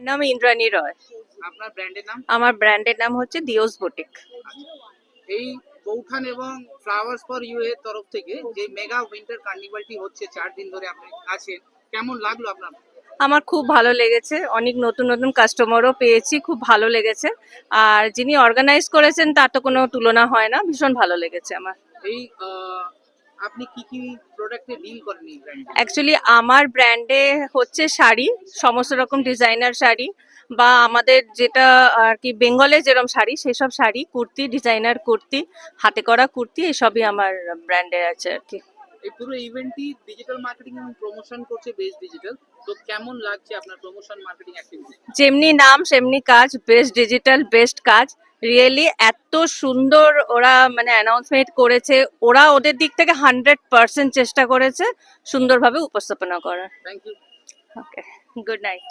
নাম ইন্দ্রাণী রয়। আপনার ব্র্যান্ডের নাম? আমার ব্র্যান্ডের নাম হচ্ছে দিওস বুটিক। এই বৌঠান এবং ফ্লাওয়ার্স ফর ইউ এর তরফ থেকে যে মেগা উইন্টার কার্নিভালটি হচ্ছে 4 দিন ধরে আপনি আছেন, কেমন লাগলো আপনার? আমার খুব ভালো লেগেছে, অনেক নতুন নতুন কাস্টমারও পেয়েছি, খুব ভালো লেগেছে। আর যিনি অর্গানাইজ করেছেন তার তো কোনো তুলনা হয় না, ভীষণ ভালো লেগেছে আমার। এই আপনি কি কি প্রোডাক্টে ডিল করেন এই ব্র্যান্ডে? অ্যাকচুয়ালি আমার ব্র্যান্ডে হচ্ছে শাড়ি, সমস্ত রকম ডিজাইনার শাড়ি, বা আমাদের যেটা আর কি বেঙ্গলে যেরকম শাড়ি সেসব শাড়ি, কুর্তি, ডিজাইনার কুর্তি, হাতে করা কুর্তি, এসবই আমার ব্র্যান্ডে আছে আর কি। এই পুরো ইভেন্টটি ডিজিটাল মার্কেটিং এবং প্রমোশন করছে বেস্ট ডিজিটাল, তো কেমন লাগছে আপনার প্রমোশন মার্কেটিং অ্যাক্টিভিটি? যেমনি নাম সেমনি কাজ, বেস্ট ডিজিটাল বেস্ট কাজ। রিয়েলি এত সুন্দর ওরা মানে অ্যানাউন্সমেন্ট করেছে, ওরা ওদের দিক থেকে 100% চেষ্টা করেছে সুন্দরভাবে উপস্থাপনা করার। Thank you. Okay, good night.